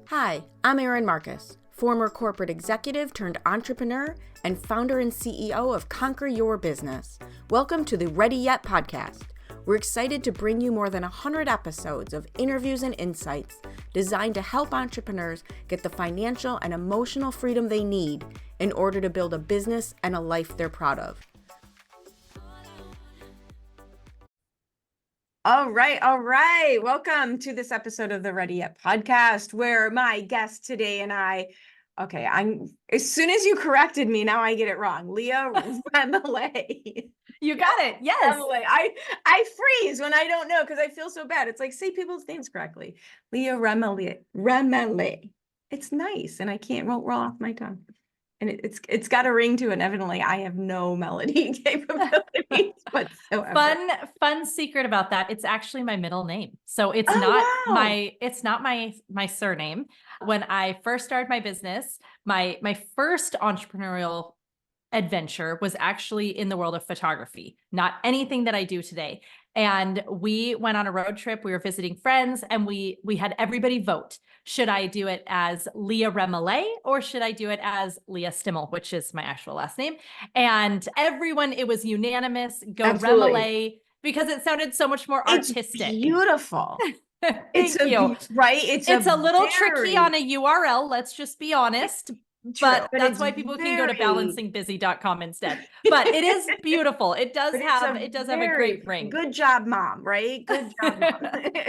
Hi, I'm Erin Marcus, former corporate executive turned entrepreneur and founder and CEO of Conquer Your Business. Welcome to the Ready Yet podcast. We're excited to bring you more than 100 episodes of interviews and insights designed to help entrepreneurs get the financial and emotional freedom they need in order to build a business and a life they're proud of. All right. Welcome to this episode of the Ready Yet podcast, where my guest today and I'm as soon as you corrected me, now I get it wrong. Leah Remillet. You got it. Yes. Remillet. I freeze when I don't know because I feel so bad. It's like, say people's names correctly. Leah Remillet. It's nice, and I won't roll off my tongue. And it's got a ring to it. Evidently, I have no melody capabilities whatsoever. Fun secret about that. It's actually my middle name. So it's not my surname. When I first started my business, my first entrepreneurial adventure was actually in the world of photography, not anything that I do today. And we went on a road trip. We were visiting friends and we had everybody vote. Should I do it as Leah Remillet or should I do it as Leah Stimmel, which is my actual last name? And it was unanimous. Go Absolutely. Remillet because it sounded so much more artistic. It's beautiful. Thank you. Right? It's a little tricky on a URL. Let's just be honest. But that's why people can go to balancingbusy.com instead. But it is beautiful. It does have a great ring. Good job, Mom, right? Good job, Mom.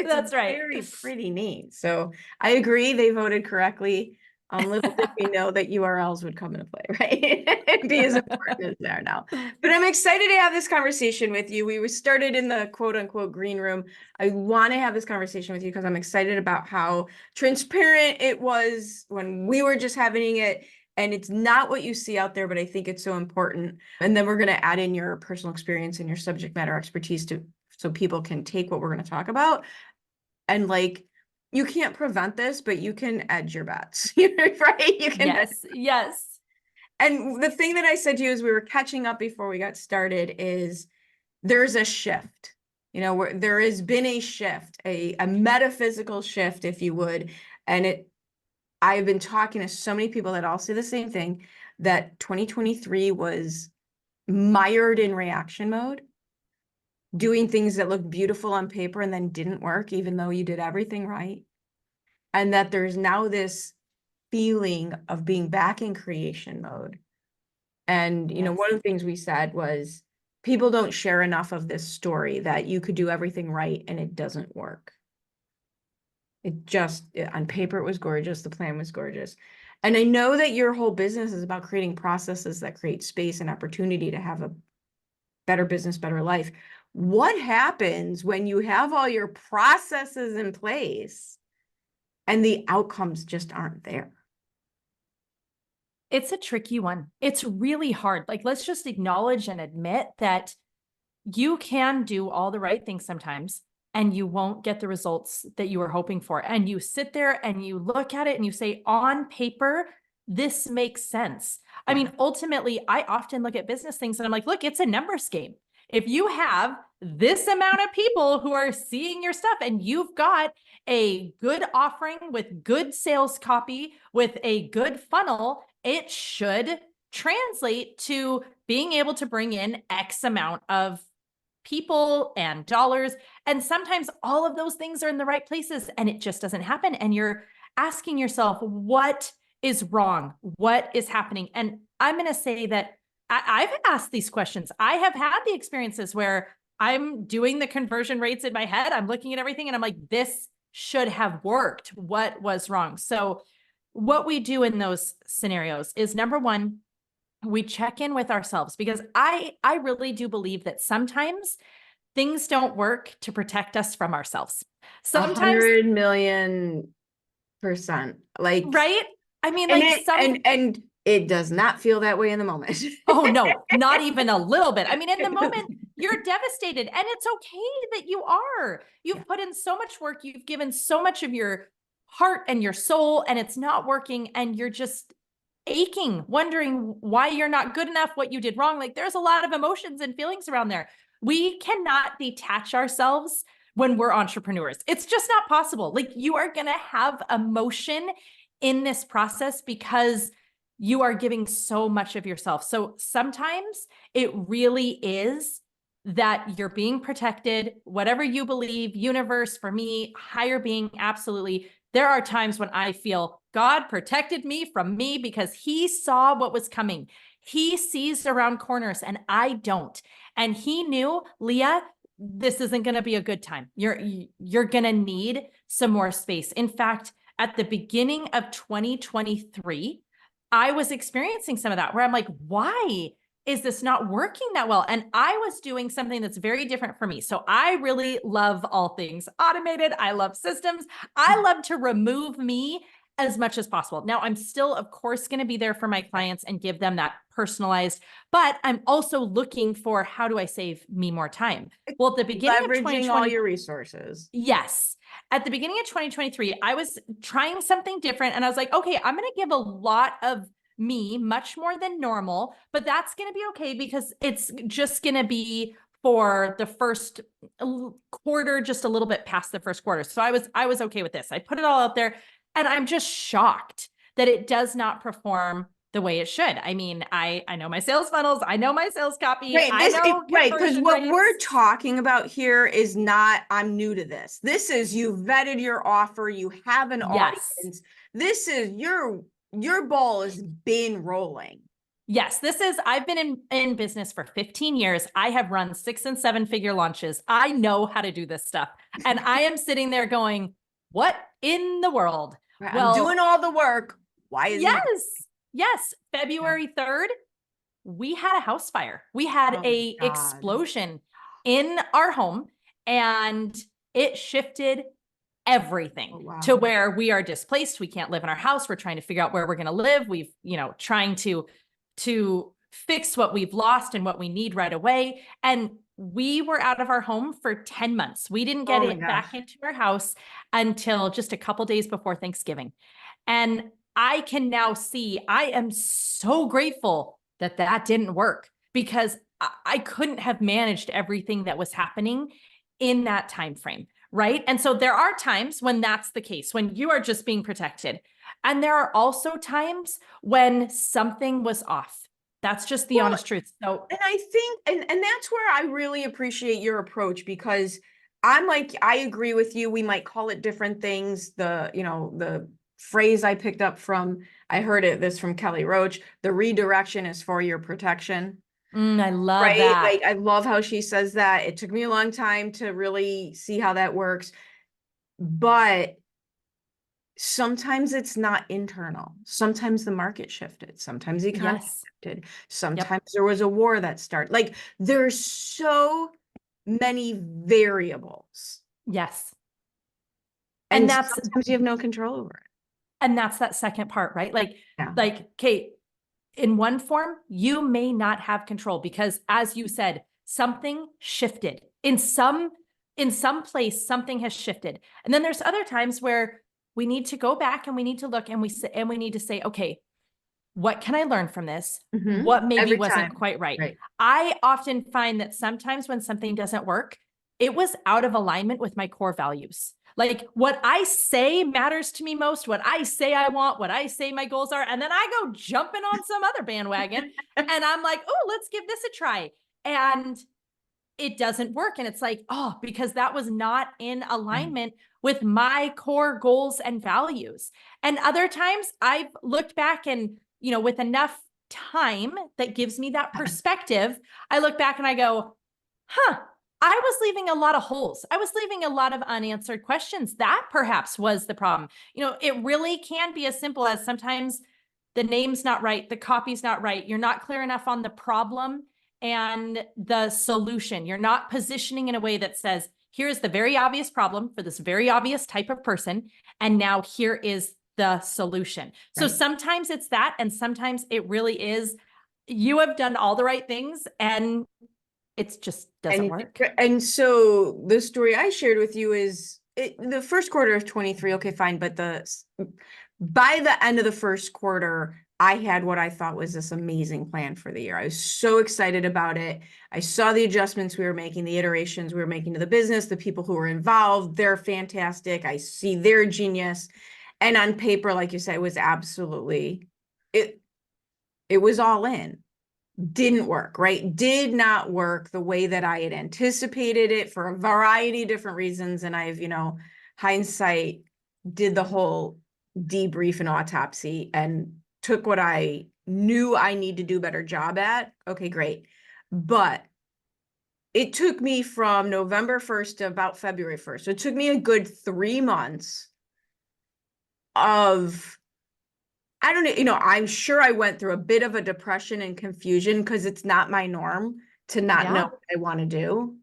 That's right. Very pretty name. So I agree. They voted correctly. Little did we know that URLs would come into play, right? It'd be as important as they are now. But I'm excited to have this conversation with you. We started in the quote unquote green room. I want to have this conversation with you because I'm excited about how transparent it was when we were just having it. And it's not what you see out there, but I think it's so important. And then we're going to add in your personal experience and your subject matter expertise so people can take what we're going to talk about and you can't prevent this, but you can edge your bets, right? You can. Yes. And the thing that I said to you as we were catching up before we got started is there's a shift, there has been a shift, a metaphysical shift, if you would. And I've been talking to so many people that all say the same thing, that 2023 was mired in reaction mode, doing things that looked beautiful on paper and then didn't work, even though you did everything right. And that there's now this feeling of being back in creation mode. And, one of the things we said was people don't share enough of this story that you could do everything right and it doesn't work. On paper, it was gorgeous. The plan was gorgeous. And I know that your whole business is about creating processes that create space and opportunity to have a better business, better life. What happens when you have all your processes in place and the outcomes just aren't there? It's a tricky one. It's really hard. Let's just acknowledge and admit that you can do all the right things sometimes and you won't get the results that you were hoping for. And you sit there and you look at it and you say, on paper, this makes sense. I mean, ultimately, I often look at business things and I'm like, look, it's a numbers game. If you have this amount of people who are seeing your stuff and you've got a good offering with good sales copy, with a good funnel, it should translate to being able to bring in X amount of people and dollars. And sometimes all of those things are in the right places and it just doesn't happen. And you're asking yourself, what is wrong? What is happening? And I'm going to say that I've asked these questions. I have had the experiences where I'm doing the conversion rates in my head. I'm looking at everything and I'm like, this should have worked. What was wrong? So what we do in those scenarios is, number one, we check in with ourselves, because I really do believe that sometimes things don't work to protect us from ourselves. Sometimes 100,000,000%. Right? I mean, and it does not feel that way in the moment. Oh, no, not even a little bit. I mean, in the moment, you're devastated, and it's okay that you are. You've put in so much work. You've given so much of your heart and your soul, and it's not working. And you're just aching, wondering why you're not good enough, what you did wrong. There's a lot of emotions and feelings around there. We cannot detach ourselves when we're entrepreneurs. It's just not possible. Like, you are going to have emotion in this process because you are giving so much of yourself. So sometimes it really is that you're being protected, whatever you believe, universe, for me, higher being, absolutely. There are times when I feel God protected me from me because he saw what was coming. He sees around corners and I don't. And he knew, Leah, this isn't going to be a good time. You're going to need some more space. In fact, at the beginning of 2023, I was experiencing some of that where I'm like, why is this not working that well? And I was doing something that's very different for me. So I really love all things automated. I love systems. I love to remove me as much as possible. Now, I'm still, of course, going to be there for my clients and give them that personalized, but I'm also looking for, how do I save me more time? Well, at the beginning of Leveraging 2020, all your resources. yes. At the beginning of 2023, I was trying something different and I was like, okay, I'm going to give a lot of me, much more than normal, but that's going to be okay because it's just going to be for the first quarter, just a little bit past the first quarter. So I was okay with this. I put it all out there and I'm just shocked that it does not perform the way it should. I mean, I know my sales funnels, I know my sales copy, Right, I know right, because conversion what rates. we're talking about here is not, I'm new to this. This is, you vetted your offer, you have an Yes. audience. This is your ball has been rolling. Yes, I've been in business for 15 years. I have run 6 and 7 figure launches. I know how to do this stuff. And I am sitting there going, what in the world? Right, Well, I'm doing all the work. Why is yes. February 3rd, we had a house fire. We had Oh a God. explosion in our home and it shifted everything to where we are displaced. We can't live in our house. We're trying to figure out where we're going to live. We've, trying to fix what we've lost and what we need right away. And we were out of our home for 10 months. We didn't get it back into our house until just a couple days before Thanksgiving. And I can now see, I am so grateful that that didn't work because I couldn't have managed everything that was happening in that time frame. Right. And so there are times when that's the case, when you are just being protected. And there are also times when something was off. That's just the honest truth. So, and I think, and that's where I really appreciate your approach, because I'm like, I agree with you. We might call it different things. The phrase I picked up from, I heard this from Kelly Roach, the redirection is for your protection. I love Right? that. Like, I love how she says that. It took me a long time to really see how that works. But sometimes it's not internal. Sometimes the market shifted. Sometimes the economy shifted. Sometimes there was a war that started. Like, there's so many variables. Yes. And that's sometimes you have no control over it. And that's that second part, right? Like, Kate, in one form, you may not have control because, as you said, something shifted in some place, something has shifted. And then there's other times where we need to go back and we need to look and we need to say, okay, what can I learn from this? What maybe wasn't quite right. I often find that sometimes when something doesn't work, it was out of alignment with my core values. Like, what I say matters to me most, what I say I want, what I say my goals are. And then I go jumping on some other bandwagon and I'm like, oh, let's give this a try. And it doesn't work. And it's like, oh, because that was not in alignment with my core goals and values. And other times I've looked back and, with enough time that gives me that perspective, I look back and I go, I was leaving a lot of holes. I was leaving a lot of unanswered questions. That perhaps was the problem. It really can be as simple as sometimes the name's not right, the copy's not right. You're not clear enough on the problem and the solution. You're not positioning in a way that says, here's the very obvious problem for this very obvious type of person. And now here is the solution. So sometimes it's that, and sometimes it really is, you have done all the right things and it just doesn't work. And so the story I shared with you is the first quarter of 23. Okay, fine. But by the end of the first quarter, I had what I thought was this amazing plan for the year. I was so excited about it. I saw the adjustments we were making, the iterations we were making to the business, the people who were involved, they're fantastic. I see their genius. And on paper, like you said, it was absolutely, it was all in. Didn't work, right? Did not work the way that I had anticipated it for a variety of different reasons. And I've, hindsight, did the whole debrief and autopsy and took what I knew I need to do a better job at. Okay, great. But it took me from November 1st to about February 1st. So it took me a good 3 months of, I don't know, I'm sure I went through a bit of a depression and confusion because it's not my norm to not know what I want to do.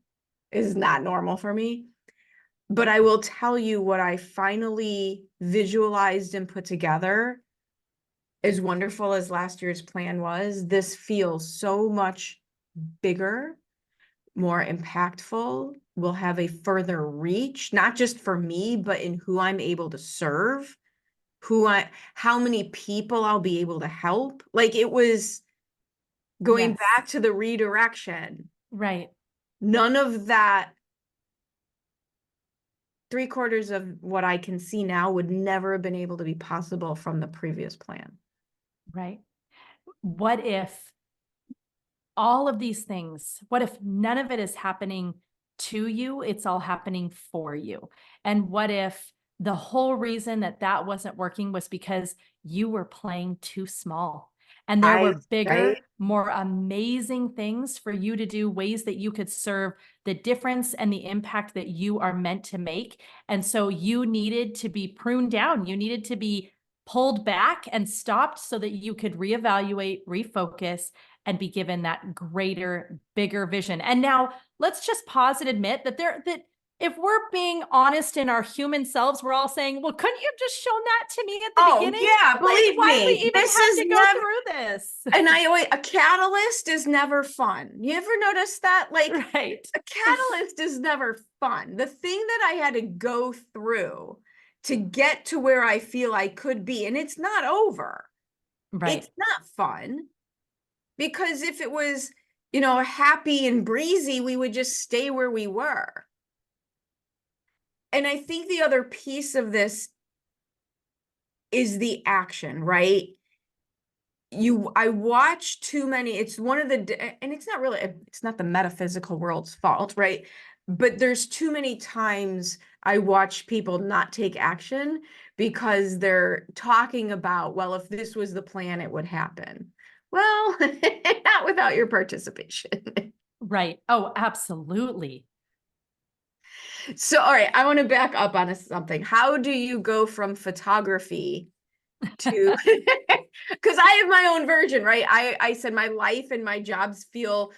Is not normal for me. But I will tell you what I finally visualized and put together, as wonderful as last year's plan was, this feels so much bigger, more impactful, will have a further reach, not just for me, but in who I'm able to serve, how many people I'll be able to help. Like, it was going back to the redirection. Right. None of that, 3/4 of what I can see now would never have been able to be possible from the previous plan. Right. What if all of these things, what if none of it is happening to you? It's all happening for you. And what if the whole reason that that wasn't working was because you were playing too small and there were bigger, more amazing things for you to do, ways that you could serve the difference and the impact that you are meant to make. And so you needed to be pruned down. You needed to be pulled back and stopped so that you could reevaluate, refocus, and be given that greater, bigger vision. And now let's just pause and admit that that if we're being honest in our human selves, we're all saying, well, couldn't you have just shown that to me at the beginning? Yeah, believe why me, do we even this have is to go through this? And a catalyst is never fun. You ever notice that? Like, right. A catalyst is never fun. The thing that I had to go through to get to where I feel I could be, and it's not over. Right. It's not fun. Because if it was, happy and breezy, we would just stay where we were. And I think the other piece of this is the action, right? I watch too many, it's one of the, and it's not the metaphysical world's fault, right? But there's too many times I watch people not take action because they're talking about, well, if this was the plan, it would happen. Well, not without your participation. Right. Oh, absolutely. So, all right, I want to back up on something. How do you go from photography to, because I have my own version, right? I said my life and my jobs feel,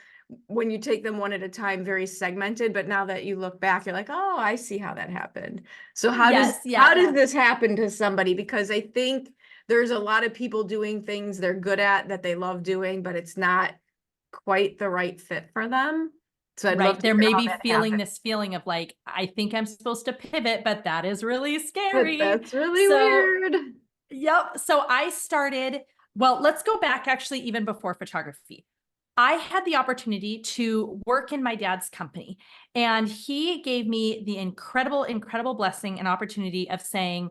when you take them one at a time, very segmented. But now that you look back, you're like, oh, I see how that happened. So how does this happen to somebody? Because I think there's a lot of people doing things they're good at that they love doing, but it's not quite the right fit for them. So I'd love to They're hear how maybe that feeling happened. this feeling of like, I think I'm supposed to pivot, but that is really But scary. that's really weird. Yep. So I started, well, let's go back actually even before photography. I had the opportunity to work in my dad's company, and he gave me the incredible, incredible blessing and opportunity of saying,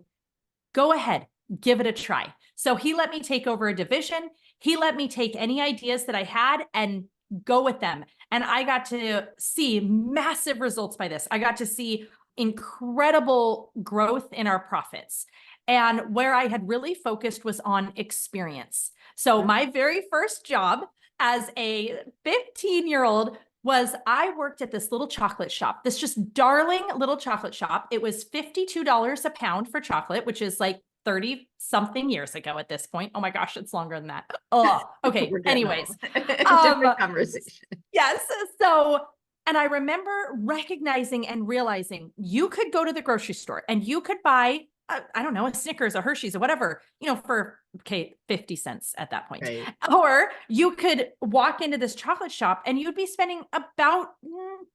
go ahead, give it a try. So he let me take over a division. He let me take any ideas that I had and go with them. And I got to see massive results by this. I got to see incredible growth in our profits. And where I had really focused was on experience. So my very first job as a 15-year-old was I worked at this little chocolate shop, this just darling little chocolate shop. It was $52 a pound for chocolate, which is like 30 something years ago at this point. Oh my gosh, it's longer than that. Oh, okay. Anyways, different conversation. Yes. So, and I remember recognizing and realizing you could go to the grocery store and you could buy, I don't know, a Snickers, a Hershey's, or whatever, for 50 cents at that point. Right. Or you could walk into this chocolate shop and you'd be spending about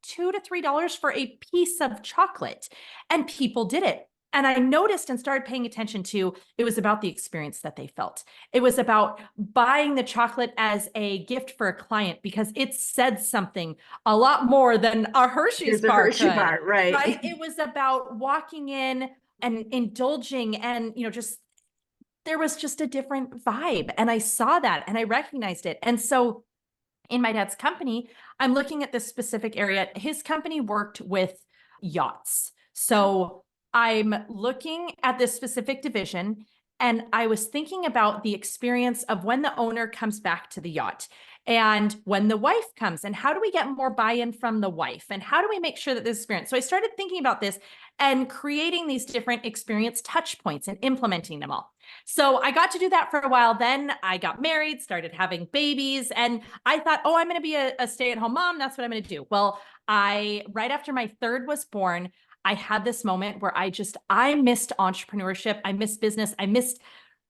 $2 to $3 for a piece of chocolate. And people did it. And I noticed and started paying attention to, it was about the experience that they felt. It was about buying the chocolate as a gift for a client because it said something a lot more than a Hershey's Here's a bar Hershey could, bar, right? right? It was about walking in and indulging and, just there was just a different vibe. And I saw that and I recognized it. And so in my dad's company, I'm looking at this specific area. His company worked with yachts. So I'm looking at this specific division and I was thinking about the experience of when the owner comes back to the yacht and when the wife comes, and how do we get more buy-in from the wife, and how do we make sure that this experience. So I started thinking about this and creating these different experience touch points and implementing them all. So I got to do that for a while. Then I got married, started having babies, and I thought, oh, I'm going to be a stay-at-home mom. That's what I'm going to do. Well, right after my third was born, I had this moment where I missed entrepreneurship. I missed business. I missed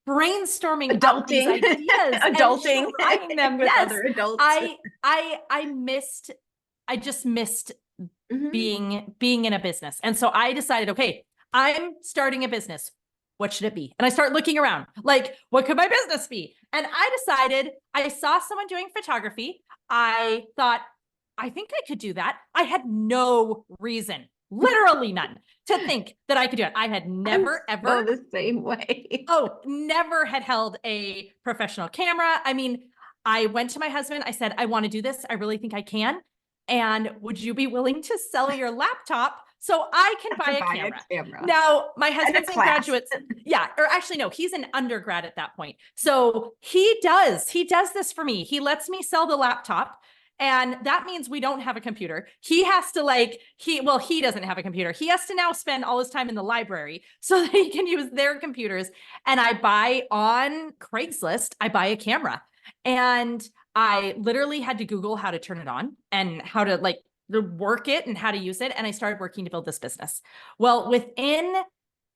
brainstorming out these Adulting. ideas Adulting. and trying them. With Yes. other adults. I just missed Mhm. being in a business. And so I decided, okay, I'm starting a business. What should it be? And I start looking around, like, what could my business be? And I decided, I saw someone doing photography. I thought, I think I could do that. I had no reason, literally none, to think that I could do it. I had never, ever, the same way. never had held a professional camera. I mean, I went to my husband. I said, I want to do this. I really think I can. And would you be willing to sell your laptop so I can buy a camera? Now, my husband's in graduate. Yeah. Or actually, no, he's an undergrad at that point. So he does this for me. He lets me sell the laptop. And that means we don't have a computer. He has to he doesn't have a computer. He has to now spend all his time in the library so that he can use their computers. And I buy on Craigslist, I buy a camera. And I literally had to Google how to turn it on and how to work it and how to use it. And I started working to build this business. Well, within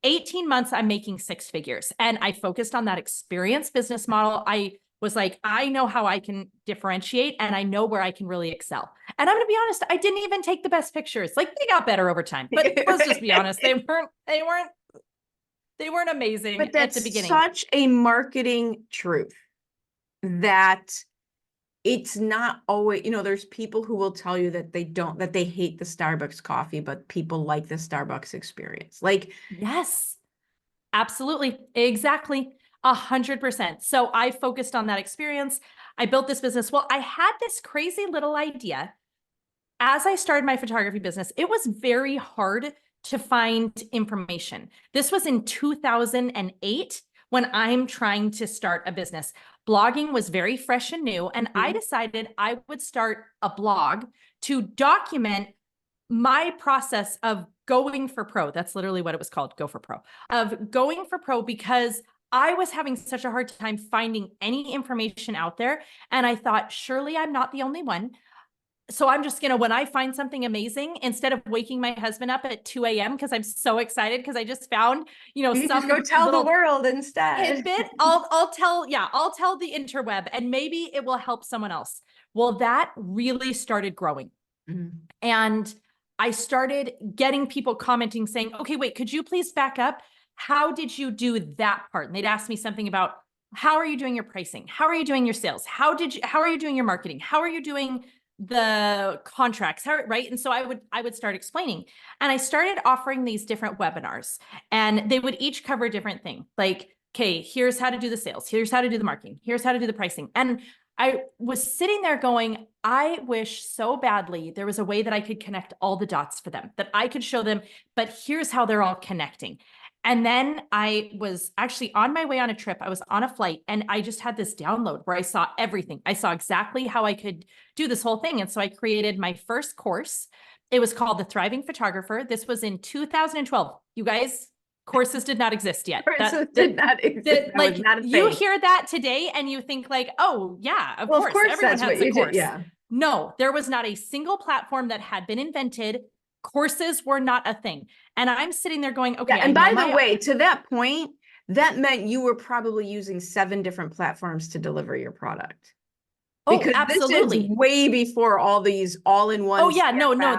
18 months, I'm making six figures, and I focused on that experience business model. I was like, I know how I can differentiate and I know where I can really excel. And I'm going to be honest, I didn't even take the best pictures. They got better over time, but let's just be honest. They weren't amazing at the beginning. Such a marketing truth that it's not always, there's people who will tell you that they hate the Starbucks coffee, but people like the Starbucks experience. Yes, absolutely. Exactly. 100%. So I focused on that experience. I built this business. Well, I had this crazy little idea. As I started my photography business, it was very hard to find information. This was in 2008 when I'm trying to start a business. Blogging was very fresh and new. And I decided I would start a blog to document my process of going for pro. That's literally what it was called, Go for Pro. Of going for pro, because I was having such a hard time finding any information out there. And I thought, surely I'm not the only one. So I'm just going to, when I find something amazing, instead of waking my husband up at 2 a.m. because I'm so excited because I just found, some go tell the world instead. Tidbit, I'll tell the interweb and maybe it will help someone else. Well, that really started growing. Mm-hmm. And I started getting people commenting saying, okay, wait, could you please back up? How did you do that part? And they'd ask me something about, how are you doing your pricing? How are you doing your sales? How are you doing your marketing? How are you doing the contracts? Right? And so I would start explaining, and I started offering these different webinars, and they would each cover a different thing. Like, okay, here's how to do the sales. Here's how to do the marketing. Here's how to do the pricing. And I was sitting there going, I wish so badly there was a way that I could connect all the dots for them, that I could show them, but here's how they're all connecting. And then I was actually on my way on a trip. I was on a flight and I just had this download where I saw everything. I saw exactly how I could do this whole thing. And so I created my first course. It was called The Thriving Photographer. This was in 2012. You guys, courses did not exist yet. Courses did not exist. You hear that today and you think oh yeah, of course everyone has a course. Yeah. No, there was not a single platform that had been invented. Courses were not a thing. And I'm sitting there going, okay. Yeah, and by the way, to that point, that meant you were probably using 7 different platforms to deliver your product. Because absolutely. This is way before all these all-in-one. Oh yeah, no, none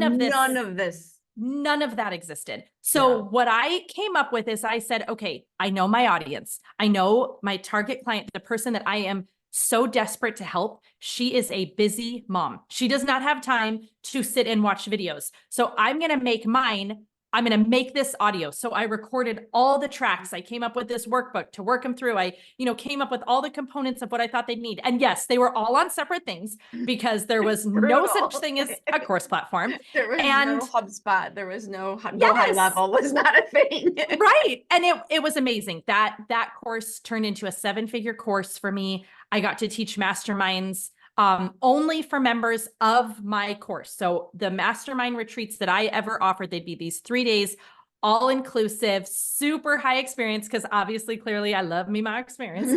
of this. None of this. None of that existed. Yeah. So what I came up with is I said, okay, I know my audience. I know my target client, the person that I am so desperate to help. She is a busy mom. She does not have time to sit and watch videos. So I'm going to make mine. I'm going to make this audio. So I recorded all the tracks. I came up with this workbook to work them through. I, came up with all the components of what I thought they'd need. And yes, they were all on separate things because there was no such Brutal. thing as a course platform. There was And no HubSpot. There was no Go High yes, Level was not a thing. right. And it was amazing. That course turned into a 7-figure course for me. I got to teach masterminds only for members of my course. So the mastermind retreats that I ever offered, they'd be these 3 days, all inclusive, super high experience, because obviously, clearly, I love me my experience.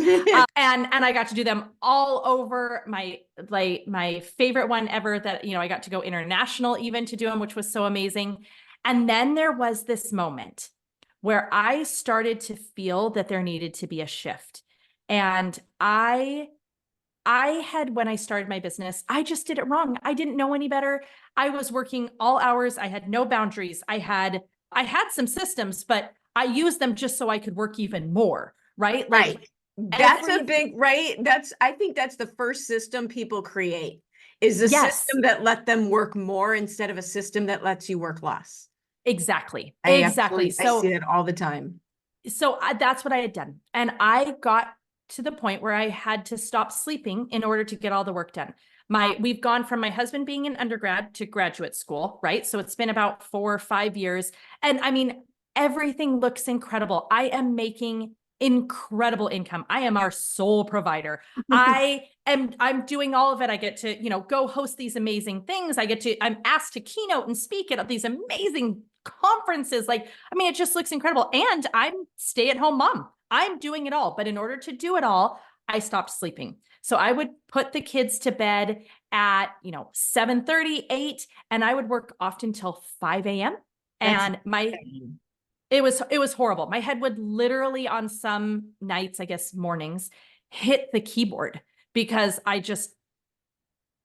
And I got to do them all over. My favorite one ever that, I got to go international even to do them, which was so amazing. And then there was this moment where I started to feel that there needed to be a shift. And I had, when I started my business, I just did it wrong. I didn't know any better. I was working all hours. I had no boundaries. I had some systems, but I used them just so I could work even more. Right. Right. Like That's a big, right? I think that's the first system people create, is a yes, system that let them work more instead of a system that lets you work less. exactly. I Exactly. see it all the time. So that's what I had done. And I got to the point where I had to stop sleeping in order to get all the work done. We've gone from my husband being an undergrad to graduate school, right? So it's been about 4 or 5 years. And I mean, everything looks incredible. I am making incredible income. I am our sole provider. I'm doing all of it. I get to, go host these amazing things. I'm asked to keynote and speak at these amazing conferences. Like, I mean, it just looks incredible. And I'm stay-at-home mom. I'm doing it all. But in order to do it all, I stopped sleeping. So I would put the kids to bed at, 7:30, 8, and I would work often till 5 a.m. That's And it was horrible. My head would literally on some nights, I guess mornings, hit the keyboard because I just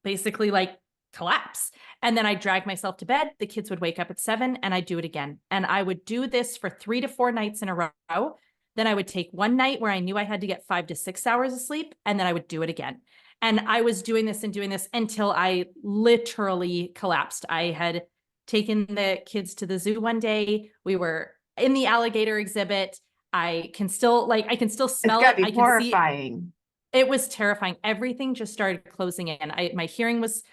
basically like collapse. And then I drag myself to bed. The kids would wake up at 7 and I'd do it again. And I would do this for 3 to 4 nights in a row. Then I would take one night where I knew I had to get 5 to 6 hours of sleep. And then I would do it again. And I was doing this until I literally collapsed. I had taken the kids to the zoo one day. We were in the alligator exhibit. I can still smell it. I can horrifying. see it was terrifying. Everything just started closing in. My hearing was,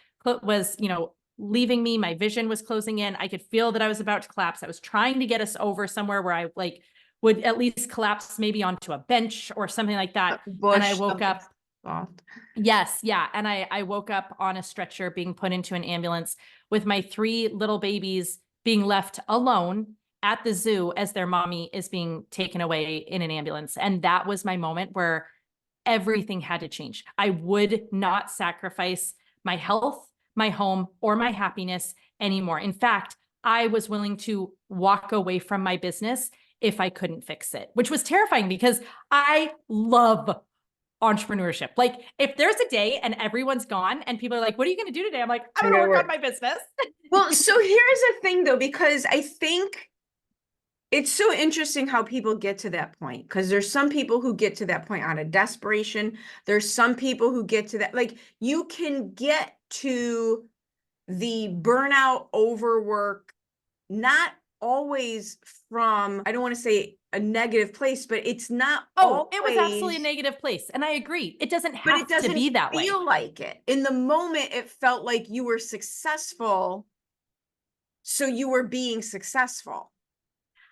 leaving me. My vision was closing in. I could feel that I was about to collapse. I was trying to get us over somewhere where I would at least collapse maybe onto a bench or something like that. And I woke up. Soft. Yes. Yeah. And I woke up on a stretcher being put into an ambulance with my 3 little babies being left alone at the zoo as their mommy is being taken away in an ambulance. And that was my moment where everything had to change. I would not sacrifice my health, my home, or my happiness anymore. In fact, I was willing to walk away from my business if I couldn't fix it, which was terrifying because I love entrepreneurship. Like if there's a day and everyone's gone and people are like, what are you going to do today? I'm like, I'm going to work on my business. Well, so here's the thing though, because I think it's so interesting how people get to that point, because there's some people who get to that point out of desperation. There's some people who get to that, like you can get to the burnout, overwork, not always from, I don't want to say a negative place, but it's not it was absolutely a negative place. And I agree. It doesn't have to be that way. Feel like it. In the moment, it felt like you were successful. So you were being successful.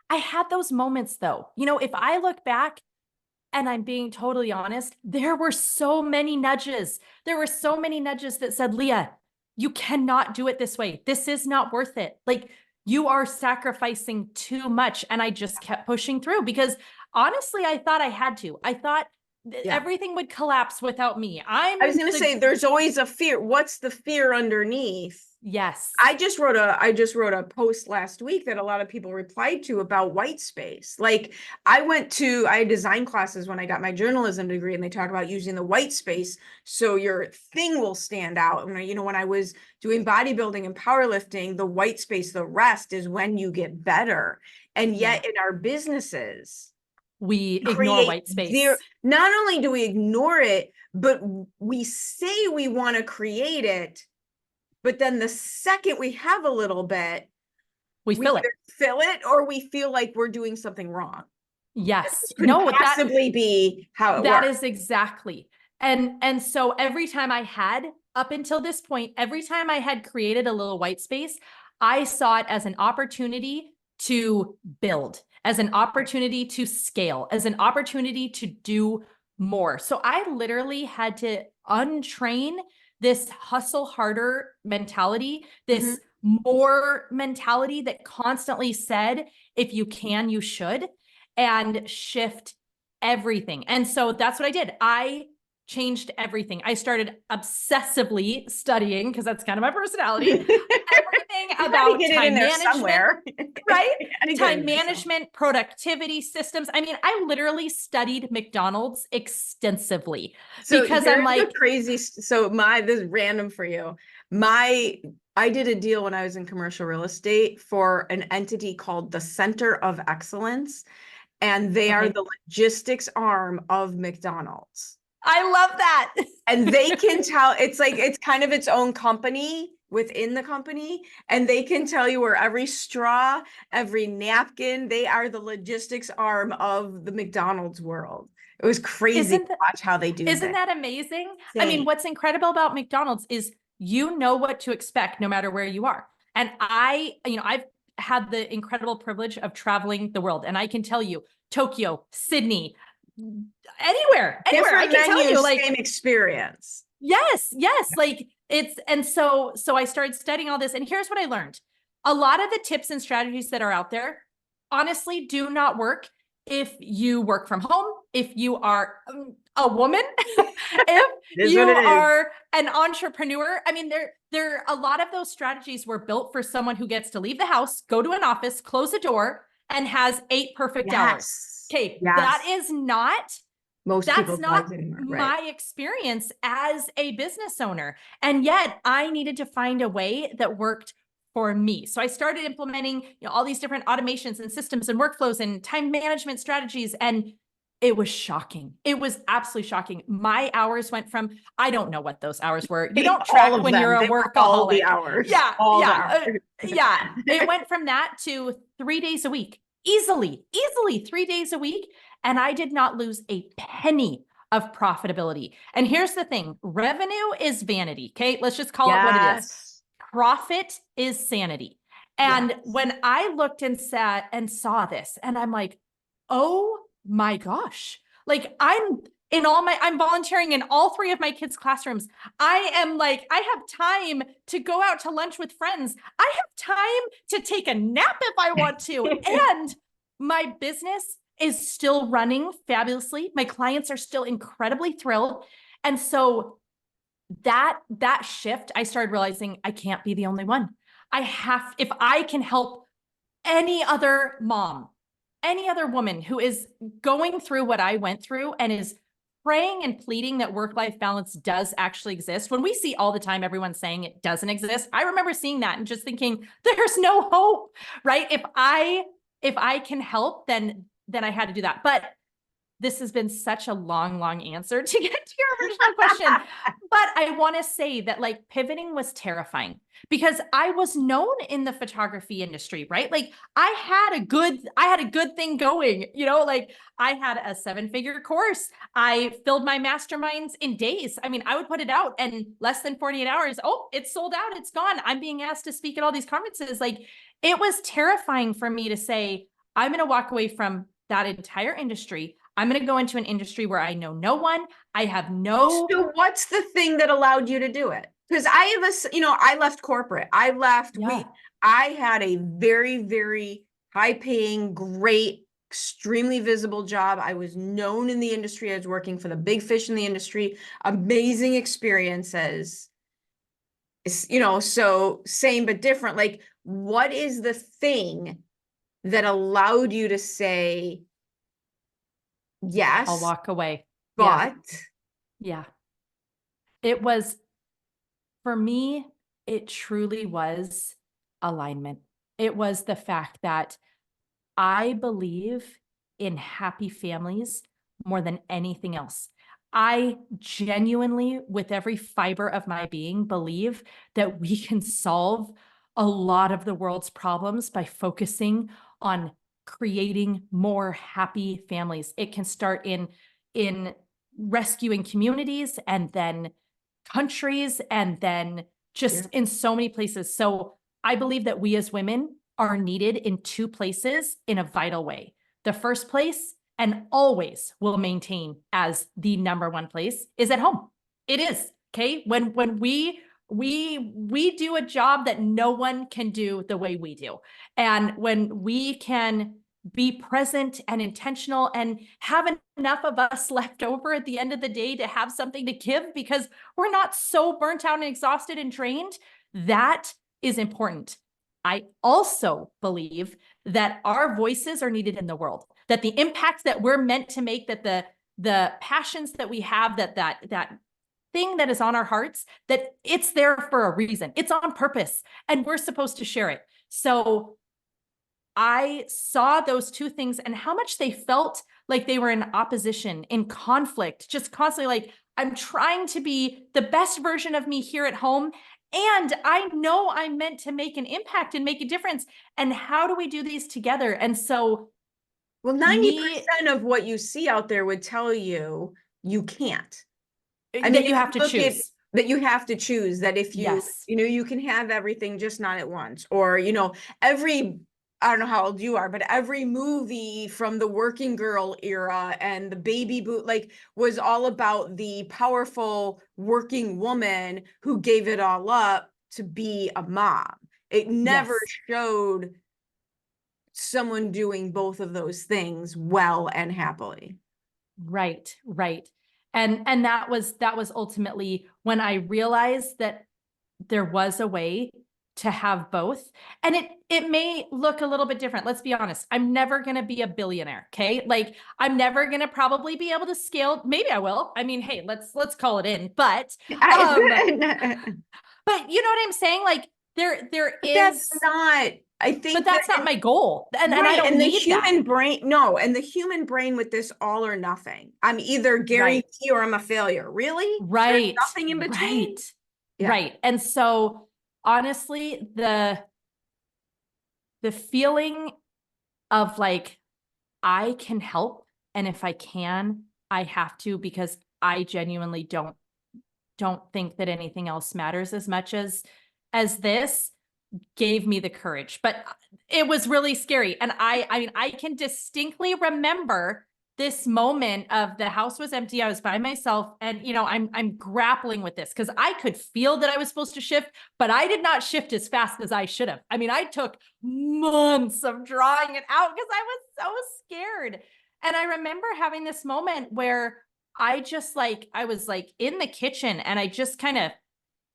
I had those moments though. If I look back and I'm being totally honest, there were so many nudges. There were so many nudges that said, Leah, you cannot do it this way. This is not worth it. Like you are sacrificing too much. And I just kept pushing through because honestly, I thought I had to. I thought Yeah. Everything would collapse without me. I was going to say, there's always a fear. What's the fear underneath? Yes. I just wrote a post last week that a lot of people replied to about white space. Like I had design classes when I got my journalism degree, and they talk about using the white space so your thing will stand out. And when I was doing bodybuilding and powerlifting, the white space, the rest is when you get better. And yet in our businesses, we ignore white space. Not only do we ignore it, but we say we want to create it. But then the second we have a little bit, we fill it. Fill it, or we feel like we're doing something wrong. Yes. This could possibly be how it works. That is exactly. And so every time up until this point, every time I had created a little white space, I saw it as an opportunity to build, as an opportunity to scale, as an opportunity to do more. So I literally had to untrain this hustle harder mentality, this more mentality that constantly said, if you can, you should, and shift everything. And so that's what I did. I changed everything. I started obsessively studying, because that's kind of my personality, everything about time management, right? Time management, productivity systems. I mean, I literally studied McDonald's extensively because I'm like crazy. So this is random for you. I did a deal when I was in commercial real estate for an entity called the Center of Excellence, and they are the logistics arm of McDonald's. I love that. And they can tell, it's kind of its own company within the company, and they can tell you where every straw, every napkin, they are the logistics arm of the McDonald's world. It was crazy to watch how they do that. Isn't that amazing? I mean, what's incredible about McDonald's is you know what to expect no matter where you are. And I've had the incredible privilege of traveling the world, and I can tell you, Tokyo, Sydney, anywhere I can tell you, like, same experience. Yes. Like so I started studying all this, and here's what I learned. A lot of the tips and strategies that are out there honestly do not work if you work from home, if you are a woman, if you are an entrepreneur. I mean, a lot of those strategies were built for someone who gets to leave the house, go to an office, close a door, and has 8 perfect hours. Okay, that is not my experience as a business owner. And yet I needed to find a way that worked for me. So I started implementing all these different automations and systems and workflows and time management strategies. And it was shocking. It was absolutely shocking. My hours went from, I don't know what those hours were. You don't track when you're a workaholic. All the hours. Yeah. It went from that to 3 days a week. Easily 3 days a week. And I did not lose a penny of profitability. And here's the thing. Revenue is vanity. Okay. Let's just call it what it is. Profit is sanity. And when I looked and sat and saw this, and I'm like, oh my gosh, like I'm volunteering in all 3 of my kids' classrooms. I have time to go out to lunch with friends. I have time to take a nap if I want to. And my business is still running fabulously. My clients are still incredibly thrilled. And so that shift, I started realizing I can't be the only one. If I can help any other mom, any other woman who is going through what I went through and is praying and pleading that work-life balance does actually exist. When we see all the time everyone saying it doesn't exist, I remember seeing that and just thinking, there's no hope, right? If I can help, then I had to do that. But this has been such a long answer to get to your original question. But I want to say that like pivoting was terrifying because I was known in the photography industry, right? Like I had a good thing going, like I had a 7-figure course. I filled my masterminds in days. I mean, I would put it out and less than 48 hours. Oh, it's sold out. It's gone. I'm being asked to speak at all these conferences. Like it was terrifying for me to say, I'm going to walk away from that entire industry. I'm going to go into an industry where I know no one. I have no. So what's the thing that allowed you to do it? Because I left corporate. I left. I had a very, very high paying, great extremely visible job. I was known in the industry. I was working for the big fish in the industry, amazing experiences. You know, so same but different. Like, what is the thing that allowed you to say, I'll yes, walk away. Yeah. but Yeah. It was, for me, it truly was alignment. It was the fact that I believe in happy families more than anything else. I genuinely, with every fiber of my being, believe that we can solve a lot of the world's problems by focusing on creating more happy families. It can start in rescuing communities, and then countries, and then just in so many places. So I believe that we as women are needed in two places in a vital way. The first place, and always will maintain as the number one place, is at home. It is. Okay. When we do a job that no one can do the way we do. And when we can be present and intentional and have enough of us left over at the end of the day to have something to give, because we're not so burnt out and exhausted and drained, that is important. I also believe that our voices are needed in the world, that the impact that we're meant to make, that the passions that we have, that thing that is on our hearts, that it's there for a reason. It's on purpose, and we're supposed to share it. So I saw those two things and how much they felt like they were in opposition, in conflict, just constantly like, I'm trying to be the best version of me here at home. And I know I'm meant to make an impact and make a difference. And how do we do these together? And so, well, 90% of what you see out there would tell you you can't. I mean, that you have to choose. That you have to choose, that if you, Yes. you know, you can have everything, just not at once. Or, you know, I don't know how old you are, but every movie from the working girl era and the baby boot, like, was all about the powerful working woman who gave it all up to be a mom. It never showed someone doing both of those things well and happily. Right, right. And that was ultimately when I realized that there was a way to have both. And it may look a little bit different. Let's be honest. I'm never going to be a billionaire, okay? Like, I'm never going to probably be able to scale. Maybe I will. I mean, hey, let's call it in. But but you know what I'm saying? Like, there is, that's not, I think, but that's not my goal. And right, I don't and the need human that. brain, no, and the human brain with this all or nothing. I'm either Gary Vee or I'm a failure. Really? There's Right. nothing in between? Right. Yeah. Right. And so honestly, the feeling of like, I can help, and if I can, I have to, because I genuinely don't think that anything else matters as much as this, gave me the courage. But it was really scary. And I mean, I can distinctly remember this moment of the house was empty. I was by myself, and, you know, I'm grappling with this because I could feel that I was supposed to shift, but I did not shift as fast as I should have. I mean, I took months of drawing it out because I was so scared. And I remember having this moment where I was like in the kitchen, and I just kind of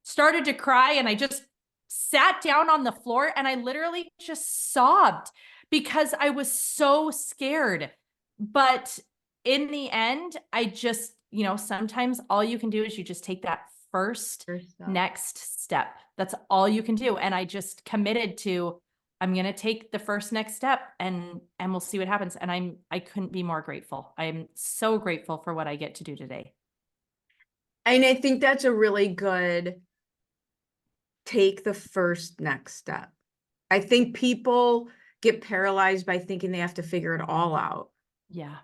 started to cry, and I just sat down on the floor, and I literally just sobbed because I was so scared. But in the end, I just, you know, sometimes all you can do is you just take that first next step. That's all you can do. And I just committed to, I'm going to take the first next step, and we'll see what happens. And I couldn't be more grateful. I'm so grateful for what I get to do today. And I think that's a really good, take the first next step. I think people get paralyzed by thinking they have to figure it all out. Yeah.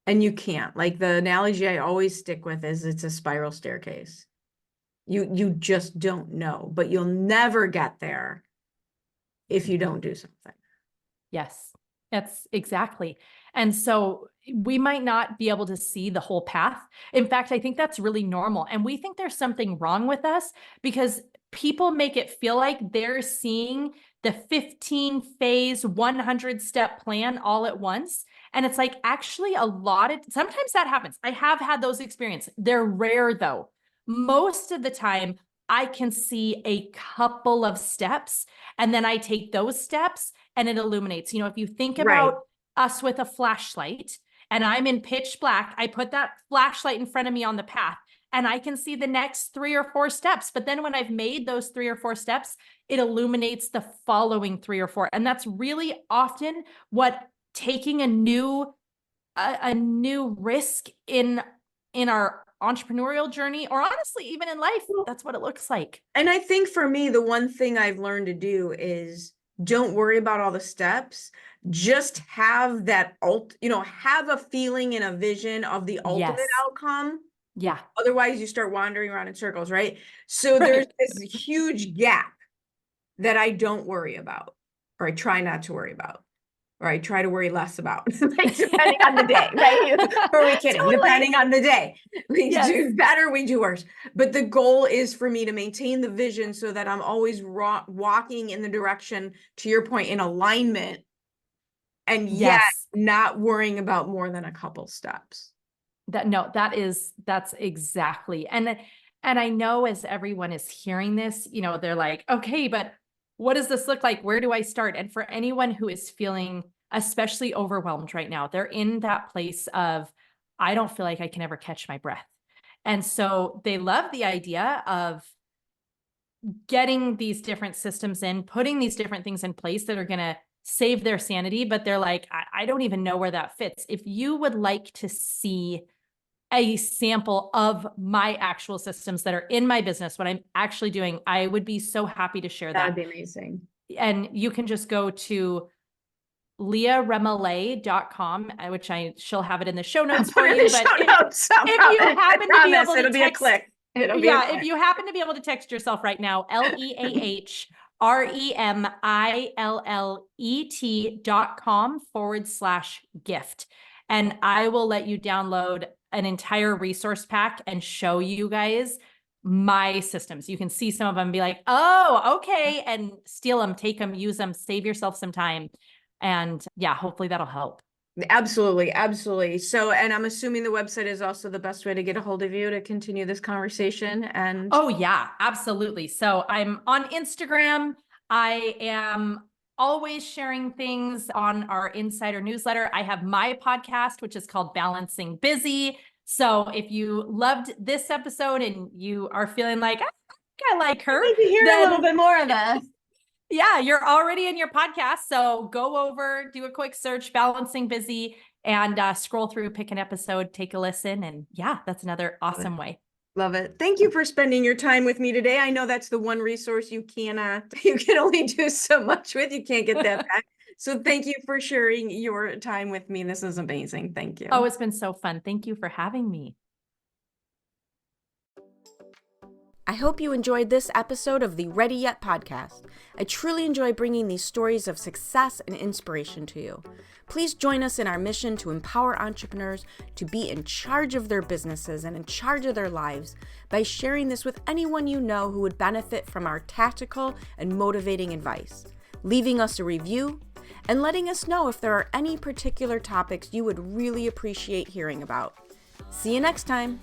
And you can't. Like, the analogy I always stick with is it's a spiral staircase. You just don't know, but you'll never get there if you don't do something. Yes, that's exactly. And so we might not be able to see the whole path. In fact, I think that's really normal. And we think there's something wrong with us because people make it feel like they're seeing the 15 phase, 100 step plan all at once. And it's like, actually sometimes that happens. I have had those experiences. They're rare though. Most of the time I can see a couple of steps and then I take those steps and it illuminates. If you think about us with a flashlight and I'm in pitch black, I put that flashlight in front of me on the path and I can see the next 3 or 4 steps. But then when I've made those 3 or 4 steps, it illuminates the following 3 or 4. And that's really often what taking a new risk in our entrepreneurial journey, or honestly, even in life, that's what it looks like. And I think for me, the one thing I've learned to do is don't worry about all the steps. Just have that have a feeling and a vision of the ultimate outcome. Yeah. Otherwise you start wandering around in circles, right? So there's this huge gap that I don't worry about, or I try not to worry about, or I try to worry less about, depending on the day, right? Who are we kidding? Totally. Depending on the day. We do better, we do worse. But the goal is for me to maintain the vision so that I'm always walking in the direction, to your point, in alignment, and yet not worrying about more than a couple steps. That's exactly. And I know as everyone is hearing this, they're like, okay, but what does this look like? Where do I start? And for anyone who is feeling especially overwhelmed right now, they're in that place of, I don't feel like I can ever catch my breath. And so they love the idea of getting these different systems in, putting these different things in place that are going to save their sanity. But they're like, I don't even know where that fits. If you would like to see a sample of my actual systems that are in my business, what I'm actually doing, I would be so happy to share that. That'd be amazing. And you can just go to leahremillet.com, which she'll have it in the show notes for you. But if you happen to be able to it'll be a click. If you happen to be able to text yourself right now, LeahRemillet.com/gift. And I will let you download an entire resource pack and show you guys my systems. You can see some of them and be like, oh, okay. And steal them, take them, use them, save yourself some time. And hopefully that'll help. Absolutely. Absolutely. So, and I'm assuming the website is also the best way to get a hold of you to continue this conversation. And oh yeah, absolutely. So I'm on Instagram. I am always sharing things on our insider newsletter. I have my podcast, which is called Balancing Busy. So if you loved this episode and you are feeling like, I like her, I need to hear a little bit more of that. Yeah, you're already in your podcast. So go over, do a quick search, Balancing Busy, and scroll through, pick an episode, take a listen. And that's another awesome way. Love it. Thank you for spending your time with me today. I know that's the one resource you can only do so much with. You can't get that back. So thank you for sharing your time with me. This is amazing. Thank you. Oh, it's been so fun. Thank you for having me. I hope you enjoyed this episode of the Ready Yet podcast. I truly enjoy bringing these stories of success and inspiration to you. Please join us in our mission to empower entrepreneurs to be in charge of their businesses and in charge of their lives by sharing this with anyone you know who would benefit from our tactical and motivating advice, leaving us a review, and letting us know if there are any particular topics you would really appreciate hearing about. See you next time.